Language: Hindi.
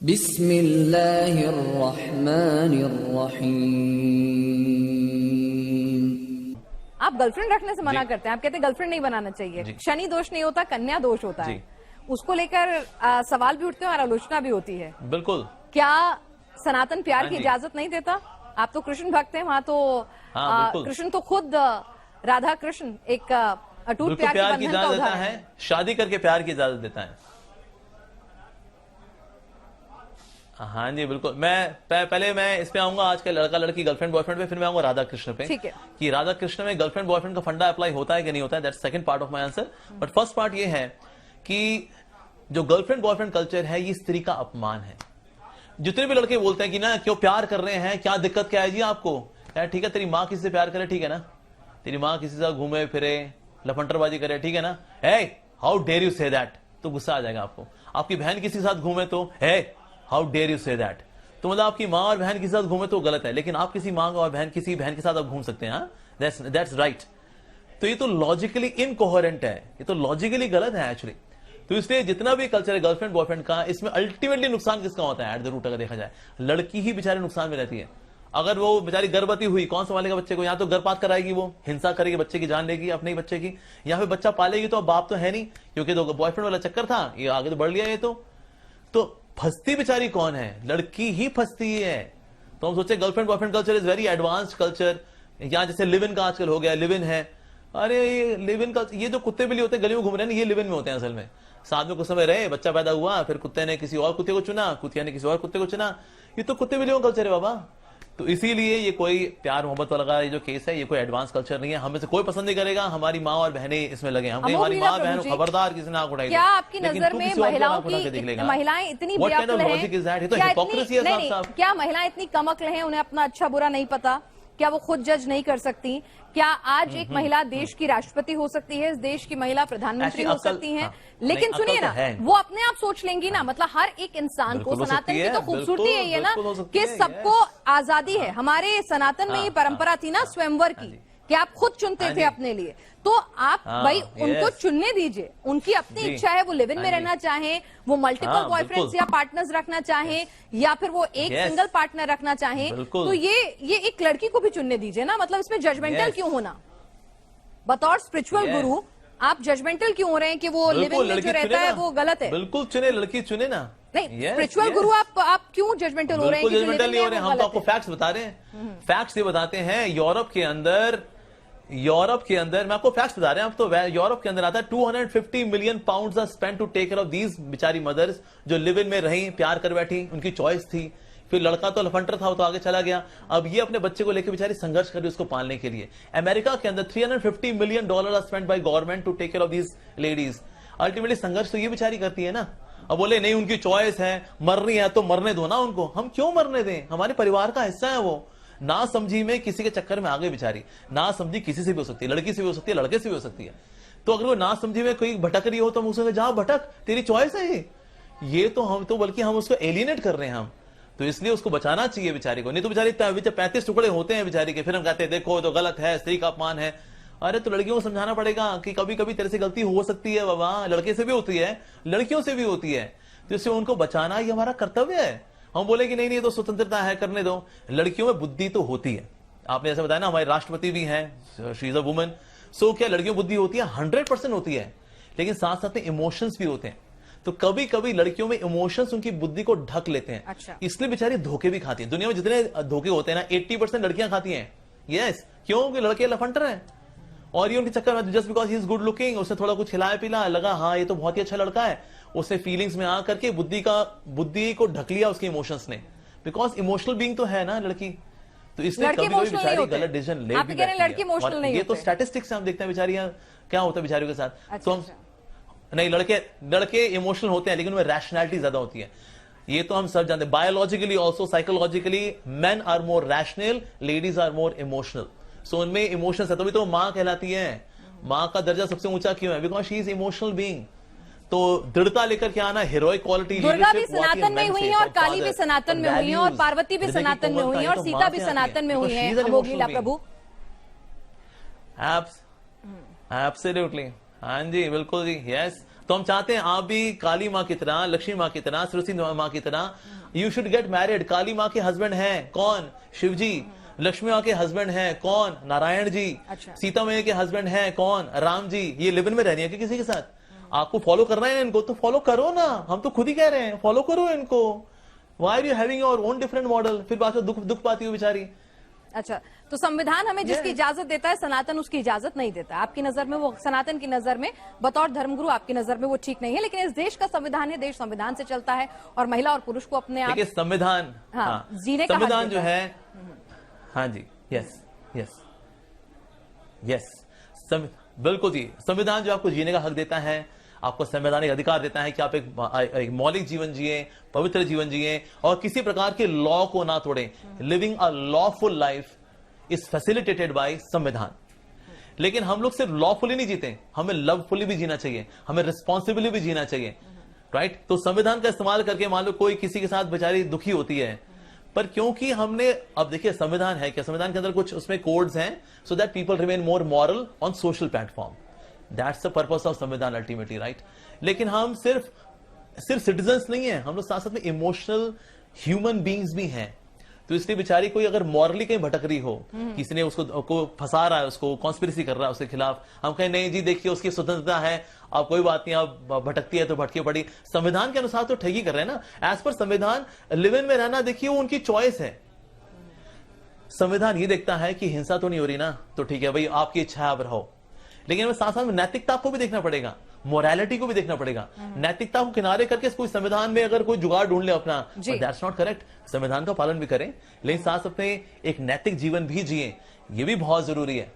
बिस्मिल्लाहिर्रहमानिर्रहीम। आप गर्लफ्रेंड रखने से मना करते हैं, आप कहते हैं गर्लफ्रेंड नहीं बनाना चाहिए। शनि दोष नहीं होता, कन्या दोष होता है। उसको लेकर सवाल भी उठते हैं और आलोचना भी होती है। बिल्कुल। क्या सनातन प्यार की इजाजत नहीं देता? आप तो कृष्ण भक्त हैं, वहाँ तो कृष्ण तो खुद राधा कृष्ण एक अटूट प्यार की इजाजत देता है, शादी करके प्यार की इजाजत देता है। हाँ जी बिल्कुल। पहले मैं इस पे आऊंगा, आज के लड़का लड़की गर्लफ्रेंड बॉयफ्रेंड पे, फिर मैं आऊंगा राधा कृष्ण पे। ठीक है कि राधा कृष्ण में गर्लफ्रेंड बॉयफ्रेंड का फंडा अप्लाई होता है कि नहीं होता है, that's second part of my answer. But first part ये है कि जो गर्लफ्रेंड बॉयफ्रेंड कल्चर है ये स्त्री का अपमान है। जितने भी लड़के बोलते हैं कि ना क्यों प्यार कर रहे हैं, क्या दिक्कत क्या है जी आपको, यार ठीक है तेरी माँ किसी से प्यार करे, ठीक है ना, तेरी माँ किसी से घूमे फिरे लफंटरबाजी करे, ठीक है ना, hey how dare you say that, तो गुस्सा आ जाएगा आपको। आपकी बहन किसी के साथ घूमे तो hey how dare you say that, तो मतलब आपकी माँ और बहन किसी के साथ घूमे तो गलत है, लेकिन आप किसी माँ और किसी बहन के साथ आप घूम सकते हैं, दैट्स राइट। तो ये तो लॉजिकली इनकोहेरेंट है, ये तो लॉजिकली गलत है एक्चुअली। तो इसलिए जितना भी कल्चर है गर्लफ्रेंड बॉयफ्रेंड का, इसमें अल्टीमेटली नुकसान किसका होता है एट द रूट अगर देखा जाए, लड़की ही बेचारे नुकसान में रहती है। अगर वो बेचारी गर्भवती हुई, कौन संभालेगा बच्चे को, या तो गर्भपात कराएगी, वो हिंसा करेगी, बच्चे की जान लेगी अपने ही बच्चे की, या फिर बच्चा पालेगी तो अब बाप तो है नहीं, क्योंकि तो बॉयफ्रेंड वाला चक्कर था, ये आगे तो बढ़ लिया ये तो फंसती बेचारी कौन है, लड़की ही फंसती है। तो हम सोचे girlfriend boyfriend culture is very advanced culture, या जैसे लिव इन का आजकल हो गया, लिव इन है, अरे ये लिव इन का, ये जो कुत्ते बिल्ली होते हैं गली में घूम रहे हैं ये लिव इन में होते हैं असल में। साथ में कुछ समय रहे, बच्चा पैदा हुआ, फिर कुत्ते ने किसी और कुत्ते को चुना, कुतिया ने किसी और कुत्ते को चुना, ये तो कुत्ते बिल्लियों का कल्चर है बाबा। तो इसीलिए ये कोई प्यार मोहब्बत वाला ये जो केस है ये कोई एडवांस कल्चर नहीं है, हमें से कोई पसंद नहीं करेगा हमारी माँ और बहनें इसमें लगे, हमने हमारी माँ बहन खबरदार किसी ने आंख उठाई। क्या आपकी नजर में महिलाएं इतनी क्या महिलाएं इतनी कम अक्ल हैं, उन्हें अपना अच्छा बुरा नहीं पता, क्या वो खुद जज नहीं कर सकती? क्या आज एक महिला देश की राष्ट्रपति हो सकती है, इस देश की महिला प्रधानमंत्री हो सकती है? लेकिन सुनिए ना, वो अपने आप सोच लेंगी ना, मतलब हर एक इंसान को, सनातन की तो खूबसूरती है ये ना कि सबको आजादी है। हमारे सनातन में ये परंपरा थी ना स्वयंवर की, कि आप खुद चुनते थे अपने लिए, तो आप भाई उनको चुनने दीजिए, उनकी अपनी इच्छा है, वो लिव इन में रहना चाहें, वो मल्टीपल बॉयफ्रेंड्स या पार्टनर्स रखना चाहें, या फिर वो एक सिंगल पार्टनर रखना चाहें, तो ये एक लड़की को भी चुनने दीजिए ना। मतलब इसमें जजमेंटल क्यों होना? बतौर स्पिरिचुअल गुरु आप जजमेंटल क्यों हो रहे हैं कि वो लिव इन में जो रहता है वो गलत है? बिल्कुल चुने, लड़की चुने ना। नहीं स्पिरिचुअल गुरु आप क्यों जजमेंटल हो रहे हैं? जजमेंटल नहीं हो रहे, हम तो आपको फैक्ट्स बता रहे हैं। फैक्ट्स ये बताते हैं, यूरोप के अंदर मैं आपको फैक्ट्स बता रहे हैं, आप तो यूरोप के अंदर आता है 250 million pounds are spent to take care of these बिचारी मदर्स जो लिव इन में रही, प्यार कर बैठी, उनकी चॉइस थी। फिर लड़का तो लफंटर था, वो तो आगे चला गया, अब ये अपने बच्चे को लेकर बेचारी संघर्ष कर रही है उसको पालने के लिए। अमेरिका के अंदर $350 million are spent by government to take care of these ladies. Ultimately संघर्ष तो ये बेचारी करती है ना। अब बोले नहीं उनकी चॉइस है, मरनी है तो मरने दो ना उनको, हम क्यों मरने दें, हमारे परिवार का हिस्सा है वो। ना समझी में किसी के चक्कर में आ गई बेचारी, ना समझी किसी से भी हो सकती है, लड़की से भी हो सकती है, लड़के से भी हो सकती है। तो अगर वो ना समझी में कोई भटक रही हो तो हम उसको जहां भटक, तेरी चॉइस है ये तो हम तो बल्कि हम उसको एलिनेट कर रहे हैं हम, तो इसलिए उसको बचाना चाहिए बेचारी को। नहीं तो बेचारी 35 टुकड़े होते हैं बेचारी के, फिर हम कहते हैं देखो तो गलत है, स्त्री का अपमान है। अरे तो लड़कियों को समझाना पड़ेगा कि कभी कभी तेरे से गलती हो सकती है बाबा, लड़के से भी होती है, लड़कियों से भी होती है, तो इससे उनको बचाना ये हमारा कर्तव्य है। हम बोले कि नहीं तो स्वतंत्रता है, करने दो। लड़कियों में बुद्धि तो होती है, आपने ऐसा बताया ना, हमारे राष्ट्रपति भी हैं, शी इज अ वुमन। सो क्या लड़कियों बुद्धि होती है? 100% होती है, लेकिन साथ साथ में इमोशंस भी होते हैं। तो कभी कभी लड़कियों में इमोशंस उनकी बुद्धि को ढक लेते हैं। अच्छा। इसलिए बेचारी धोखे भी खाती है। दुनिया में जितने धोखे होते हैं ना 80% लड़कियां खाती हैं। यस, क्योंकि लड़के लफंटर हैं और ये उनके चक्कर में just because he is good looking, उसने थोड़ा कुछ खिलाया पिला, लगा हाँ ये तो बहुत ही अच्छा लड़का है, उसने फीलिंग्स में आ करके बुद्धि को ढक लिया उसके इमोशंस ने, बिकॉज इमोशनल बीइंग तो है ना लड़की। तो इसलिए कभी कभी बेचारी गलत डिसीजन ले भी बैठती है। ये तो स्टैटिस्टिक्स से हम देखते हैं बेचारियां क्या होता है बेचारियों के साथ। तो हम नहीं, लड़के इमोशनल होते हैं लेकिन उनमें रैशनैलिटी ज्यादा होती है, ये तो हम सब जानते हैं। Biologically also psychologically men are more rational, ladies are more emotional. So उनमें इमोशंस है, तभी तो मां कहलाती है। मां का दर्जा सबसे ऊंचा क्यों है? Because she is emotional being. तो दृढ़ता लेकर के आना, हीरोइक क्वालिटी। दुर्गा भी सनातन में हुई है और काली भी सनातन में हुई है और पार्वती भी सनातन में हुई है और सीता भी सनातन में हुई है। अवोगलीला प्रभु एब्सोल्युटली, हाँ जी बिल्कुल जी, यस। तो हम चाहते हैं आप भी काली माँ की तरह, लक्ष्मी माँ की तरह, सरस्वती माँ की तरह यू शुड गेट मैरिड। काली माँ के हस्बैंड हैं कौन? शिव जी। लक्ष्मी माँ के हस्बैंड हैं कौन? नारायण जी। अच्छा। सीता मैया के हस्बैंड हैं कौन? राम जी। ये लिव इन में रहनी है कि किसी के साथ? आपको फॉलो करना है इनको तो फॉलो करो ना, हम तो खुद ही कह रहे हैं फॉलो करो इनको। Why are you having your own different model? फिर बाद में दुख पाती हो बेचारी। अच्छा, तो संविधान हमें जिसकी इजाजत देता है, सनातन उसकी इजाजत नहीं देता। आपकी नजर में वो, सनातन की नजर में, बतौर धर्मगुरु आपकी नजर में वो ठीक नहीं है, लेकिन इस देश का संविधान है, देश संविधान से चलता है और महिला और पुरुष को अपने आप संविधान, हाँ, जीने का संविधान जो है, हाँ जी, यस यस यस, बिल्कुल जी। संविधान जो आपको जीने का हक देता है, आपको संवैधानिक अधिकार देता है कि आप एक मौलिक जीवन जिए, पवित्र जीवन जिए और किसी प्रकार के लॉ को ना तोड़ें। Living a lawful life is facilitated by संविधान। लेकिन हम लोग सिर्फ लॉफुली नहीं जीते, हमें लवफुली भी जीना चाहिए, हमें रिस्पॉन्सिबली भी जीना चाहिए, राइट। तो संविधान का इस्तेमाल करके मान लो कोई किसी के साथ बेचारी दुखी होती है, पर क्योंकि हमने, अब देखिए संविधान है क्या, संविधान के अंदर कुछ उसमें कोड्स हैं so that people remain more moral on social platform. That's the purpose of संविधान अल्टीमेटली, राइट। लेकिन हम सिर्फ सिटीजन्स नहीं है, हम लोग साथ साथ में इमोशनल ह्यूमन बींग्स भी हैं। तो इसलिए बेचारी कोई अगर मॉरली कहीं भटक रही हो, किसी ने उसको फंसा रहा है, उसको कॉन्स्पिरेसी कर रहा है उसके खिलाफ, हम कहें नहीं जी देखिए उसकी स्वतंत्रता है, अब कोई बात नहीं, अब भटकती है तो भटकी पड़ी। संविधान के अनुसार तो ठगी कर रहे हैं ना। एज पर संविधान लिव इन में रहना देखिए वो उनकी चॉइस है। संविधान ये देखता है कि हिंसा तो नहीं हो रही ना, तो ठीक है भाई आपकी इच्छा है, अब रहो। लेकिन हमें साथ साथ में नैतिकता को भी देखना पड़ेगा, मोरालिटी को भी देखना पड़ेगा। नैतिकता को किनारे करके कोई संविधान में अगर कोई जुगाड़ ढूंढ ले अपना, दैट्स नॉट करेक्ट। संविधान का पालन भी करें, लेकिन साथ अपने एक नैतिक जीवन भी जिए, ये भी बहुत जरूरी है।